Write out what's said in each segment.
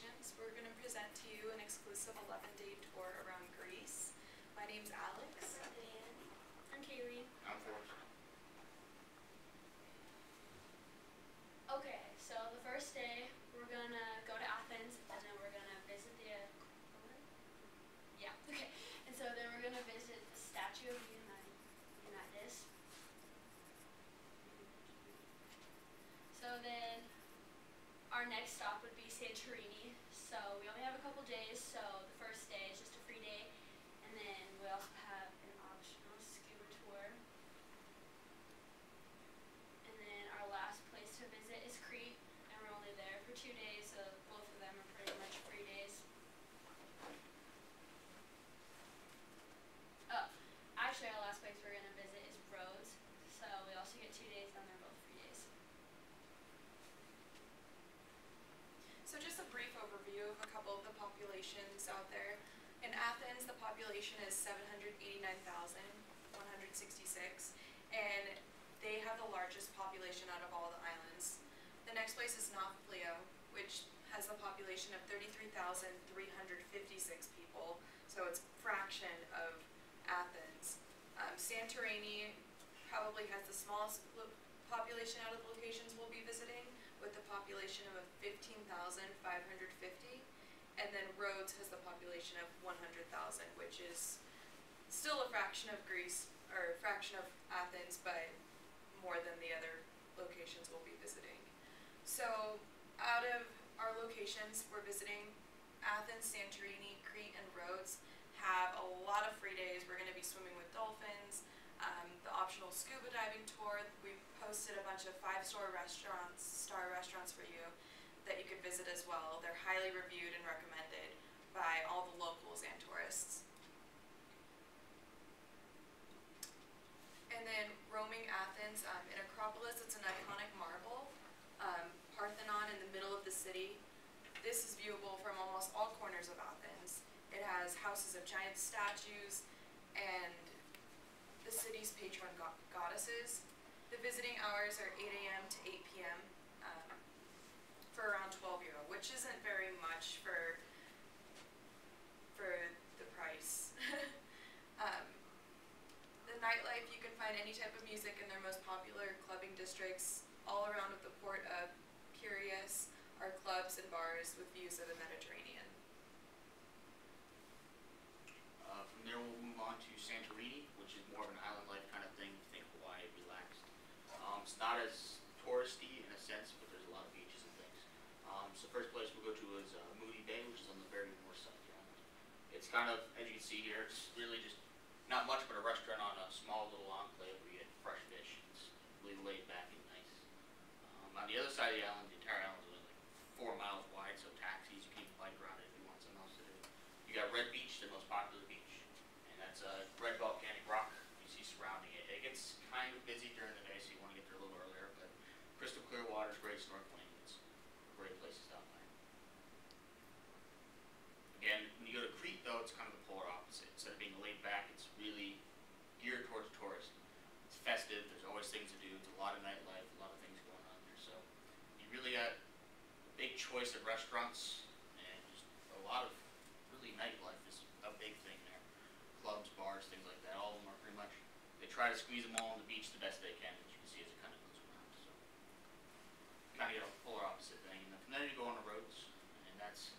Presentations. We're going to present to you an exclusive 11-day tour around Greece. My name's Alex. I'm Dan. I'm Kaylee. I'm Forrest. Okay, so the first day we're gonna go to Athens, and then we're gonna visit the and so then we're gonna visit the statue of Unitas. So then our next stop would be Santorini. So we only have a couple days, so the first day is just a free day, and then we also have an optional scuba tour. And then our last place to visit is Crete, and we're only there for 2 days, so both of them are pretty much free days. Oh, actually our last place we're going to visit is Rhodes, so we also get 2 days, and they're both free days. So just a brief overview of a couple of the populations out there. In Athens, the population is 789,166, and they have the largest population out of all the islands. The next place is Nafplio, which has a population of 33,356 people, so it's a fraction of Athens. Santorini probably has the smallest population out of the locations we'll be visiting, with a population of 15,550, and then Rhodes has the population of 100,000, which is still a fraction of Greece, or a fraction of Athens, but more than the other locations we'll be visiting. So out of our locations we're visiting, Athens, Santorini, Crete, and Rhodes have a lot of free days. We're going to be swimming with dolphins, the optional scuba diving tour. We've posted a bunch of 5-star restaurants for you that you could visit as well. They're highly reviewed and recommended by all the locals and tourists. And then roaming Athens, in Acropolis, it's an iconic marble Parthenon in the middle of the city. This is viewable from almost all corners of Athens. It has houses of giant statues and the city's patron goddesses. The visiting hours are 8 a.m. to 8 p.m. For around €12, which isn't very much for the price. The nightlife, you can find any type of music in their most popular clubbing districts. All around of the port of Piraeus are clubs and bars with views of the Mediterranean. From there we'll move on to Santorini, which is more of an island life kind of thing. Think Hawaii, relaxed. It's not as touristy in a sense, but there's a lot of beaches and things. So the first place we'll go to is Moody Bay, which is on the very north side of the island. It's kind of, as you can see here, it's really just not much but a restaurant on a small little enclave where you get fresh fish. It's really laid back and nice. On the other side of the island, the entire island is only like 4 miles wide, so taxis, you can even bike around it if you want something else to do. You got Red Beach, the most popular beach, and that's red volcanic rock you see surrounding it. It gets kind of busy during the day, so you want to get there a little earlier, but crystal clear water is great snorkeling. It's a great place to stop by. Again, when you go to Crete, though, it's kind of the polar opposite. Instead of being laid back, it's really geared towards tourists. It's festive. There's always things to do. It's a lot of nightlife, a lot of things going on there. So you really got a big choice of restaurants, and just a lot of really nightlife is a big thing there. Clubs, bars, things like that. All of them are pretty much, they try to squeeze them all on the beach the best they can, as you can see as it kind of goes around. So kind of get a polar opposite thing. And then from there you go on the Rhodes, and that's,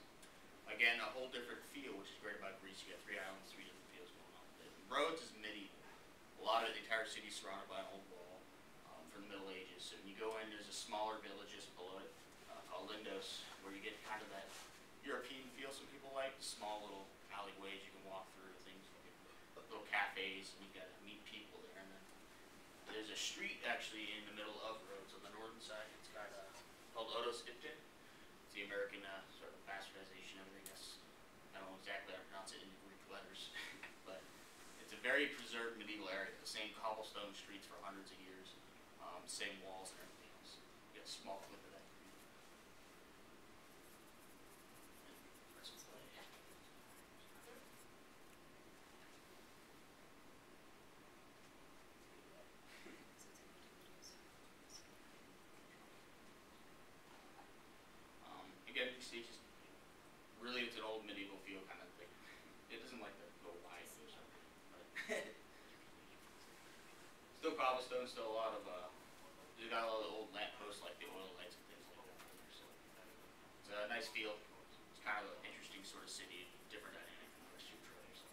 again, a whole different feel, which is great about Greece. You got 3 islands, 3 different feels going on with it. Rhodes is medieval. A lot of the entire city is surrounded by an old wall from the Middle Ages. So when you go in, there's a smaller village just below it called Lindos, where you get kind of that European feel some people like. Small little alleyways you can walk through, things like little cafes, and you got to meet people there. And then there's a street actually in the middle of Rhodes on the northern side. It's got called Odos Ipton. It's the American sort of bastardization of everything. I don't know exactly how to pronounce it in Greek letters, but it's a very preserved medieval area. The same cobblestone streets for hundreds of years, same walls and everything else. You get a small clip of that. Again, you see just really it's an old medieval feel kind of thing. It doesn't like to go wide or something. But still cobblestone, still a lot of you got a lot of old lamp posts like the oil lights and things like that on there, so it's a nice feel. It's kind of an interesting sort of city, different dynamic from the rest of your trip. So.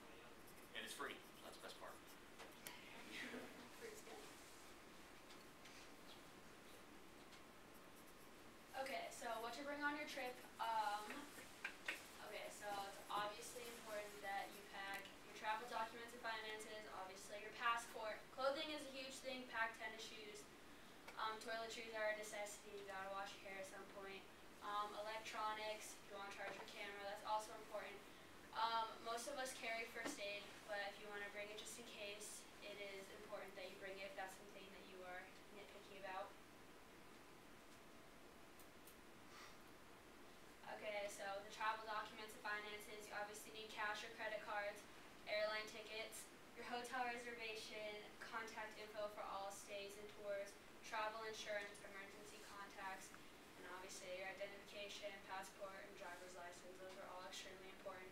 And it's free, so that's the best part. Fruit's good. Okay, so what to bring on your trip? Okay, so it's obviously important that you pack your travel documents and finances, obviously your passport. Clothing is a huge thing, pack tennis shoes. Toiletries are a necessity, you gotta wash your hair at some point. Electronics, if you wanna charge your camera, that's also important. Most of us carry first aid, but if you wanna bring it just in case, it is important that you bring it if that's something that you are nitpicky about. Okay, so the travel documents and finances, you obviously need cash or credit cards, airline tickets, your hotel reservation, contact info for all stays and tours, travel insurance, emergency contacts, and obviously your identification, passport, and driver's license. Those are all extremely important.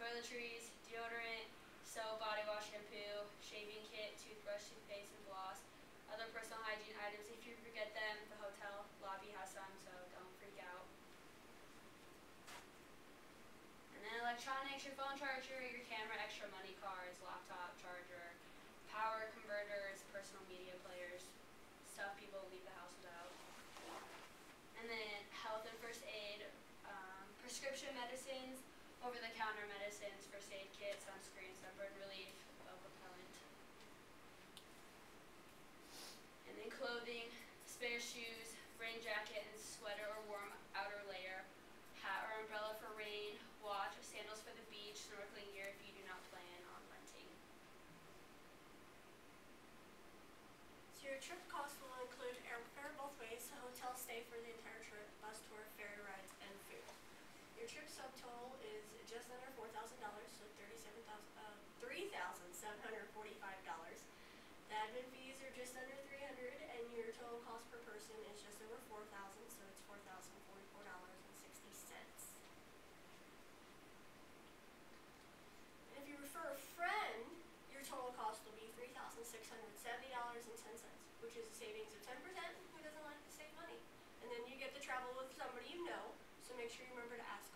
Toiletries, deodorant, soap, body wash, shampoo, shaving kit, toothbrush, toothpaste, and floss. Other personal hygiene items, if you forget them, the hotel lobby has some, so don't freak out. And then electronics, your phone charger, your camera, extra money cards, laptop charger, power converters, personal media players, stuff people leave the house without. And then health and first aid, prescription medicines, over-the-counter medicines, first aid kit, sunscreen, sunburn relief, repellent. And then clothing, spare shoes, rain jacket and sweater or warm outer layer, hat or umbrella for rain, watch, sandals for the beach, snorkeling gear if you do not plan on renting. So your trip cost will include airfare both ways, a hotel stay for the entire trip, bus tour, ferry rides, and food. Your trip subtotal is just under $4,000, so $3,745. The admin fees are just under $300, and your total cost per person is just over $4,000, so it's $4,044.60. And if you refer a friend, your total cost will be $3,670.10, which is a savings of 10%. Who doesn't like to save money? And then you get to travel with somebody you know, so make sure you remember to ask